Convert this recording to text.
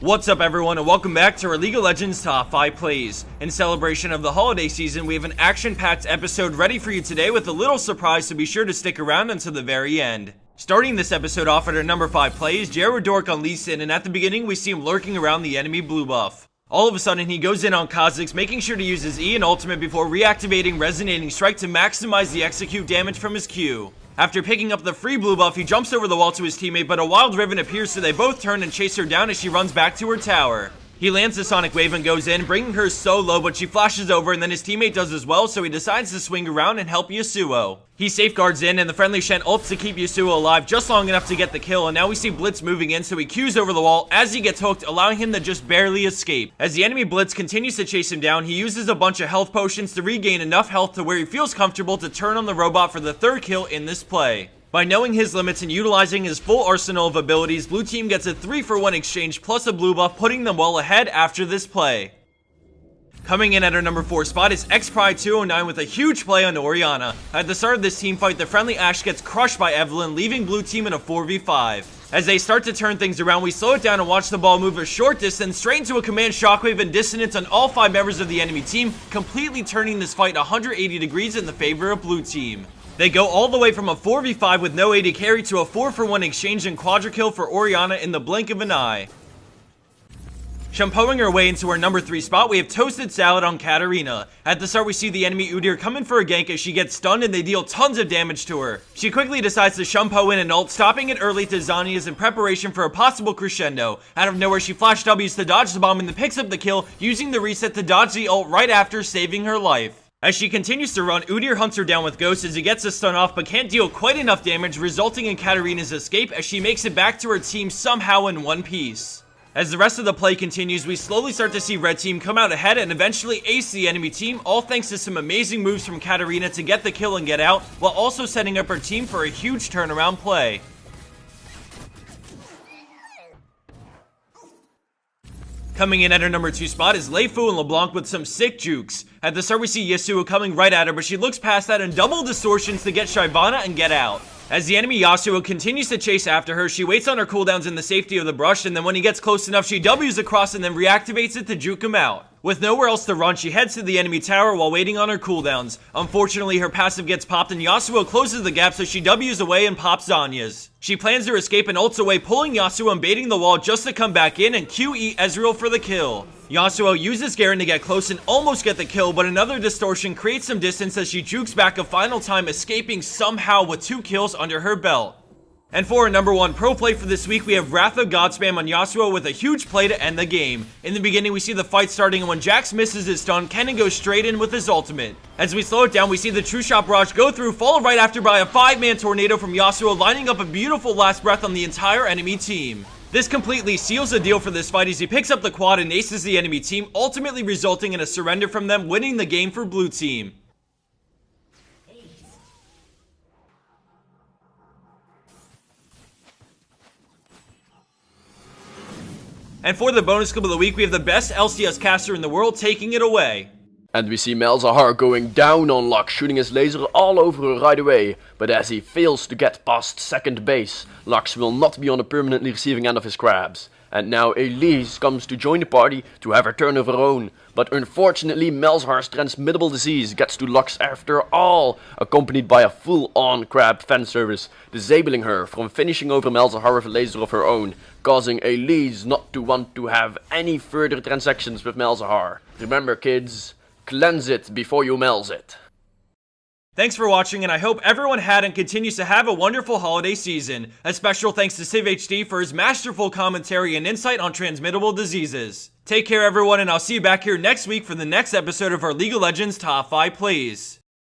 What's up everyone, and welcome back to our League of Legends Top 5 Plays. In celebration of the holiday season, we have an action-packed episode ready for you today with a little surprise, so be sure to stick around until the very end. Starting this episode off at our number 5 play is Jared Dork on Lee Sin, and at the beginning we see him lurking around the enemy blue buff. All of a sudden he goes in on Kha'Zix, making sure to use his E and ultimate before reactivating Resonating Strike to maximize the execute damage from his Q. After picking up the free blue buff, he jumps over the wall to his teammate, but a wild Riven appears, so they both turn and chase her down as she runs back to her tower. He lands the Sonic Wave and goes in, bringing her so low, but she flashes over, and then his teammate does as well, so he decides to swing around and help Yasuo. He safeguards in, and the friendly Shen ults to keep Yasuo alive just long enough to get the kill, and now we see Blitz moving in, so he Qs over the wall as he gets hooked, allowing him to just barely escape. As the enemy Blitz continues to chase him down, he uses a bunch of health potions to regain enough health to where he feels comfortable to turn on the robot for the third kill in this play. By knowing his limits and utilizing his full arsenal of abilities, blue team gets a 3-for-1 exchange plus a blue buff, putting them well ahead after this play. Coming in at our number 4 spot is xPeke 209 with a huge play on Orianna. At the start of this team fight, the friendly Ashe gets crushed by Evelynn, leaving blue team in a 4v5. As they start to turn things around, we slow it down and watch the ball move a short distance straight into a command shockwave and dissonance on all 5 members of the enemy team, completely turning this fight 180 degrees in the favor of blue team. They go all the way from a 4v5 with no AD carry to a 4-for-1 exchange and quadra kill for Orianna in the blink of an eye. Shampooing her way into our number 3 spot, we have Toasted Salad on Katarina. At the start, we see the enemy Udyr come in for a gank as she gets stunned and they deal tons of damage to her. She quickly decides to shampoo in an ult, stopping it early to Zhonya's in preparation for a possible crescendo. Out of nowhere, she flash W's to dodge the bomb and then picks up the kill, using the reset to dodge the ult right after, saving her life. As she continues to run, Udyr hunts her down with Ghost as he gets a stun off but can't deal quite enough damage, resulting in Katarina's escape as she makes it back to her team somehow in one piece. As the rest of the play continues, we slowly start to see red team come out ahead and eventually ace the enemy team, all thanks to some amazing moves from Katarina to get the kill and get out, while also setting up her team for a huge turnaround play. Coming in at her number 2 spot is Leifu and LeBlanc with some sick jukes. At the start we see Yasuo coming right at her, but she looks past that and double distortions to get Shyvana and get out. As the enemy Yasuo continues to chase after her, she waits on her cooldowns in the safety of the brush, and then when he gets close enough, she W's across and then reactivates it to juke him out. With nowhere else to run, she heads to the enemy tower while waiting on her cooldowns. Unfortunately, her passive gets popped and Yasuo closes the gap, so she W's away and pops Zhonya's. She plans to escape and ults away, pulling Yasuo and baiting the wall just to come back in and QE Ezreal for the kill. Yasuo uses Garen to get close and almost get the kill, but another distortion creates some distance as she jukes back a final time, escaping somehow with 2 kills under her belt. And for our number 1 pro play for this week, we have Wrath of God spam on Yasuo with a huge play to end the game. In the beginning, we see the fight starting, and when Jax misses his stun, Kennen goes straight in with his ultimate. As we slow it down, we see the True Shot barrage go through, followed right after by a 5-man tornado from Yasuo, lining up a beautiful last breath on the entire enemy team. This completely seals the deal for this fight as he picks up the quad and aces the enemy team, ultimately resulting in a surrender from them, winning the game for blue team. And for the bonus clip of the week, we have the best LCS caster in the world taking it away. And we see Malzahar going down on Lux, shooting his laser all over her right away. But as he fails to get past second base, Lux will not be on the permanently receiving end of his crabs. And now Elise comes to join the party to have her turn of her own. But unfortunately, Malzahar's transmittable disease gets to Lux after all, accompanied by a full-on crab fan service, disabling her from finishing over Malzahar with a laser of her own, causing Elise not to want to have any further transactions with Malzahar. Remember kids, cleanse it before you Melz it. Thanks for watching, and I hope everyone had and continues to have a wonderful holiday season. A special thanks to CivHD for his masterful commentary and insight on transmittable diseases. Take care everyone, and I'll see you back here next week for the next episode of our League of Legends Top 5 Plays.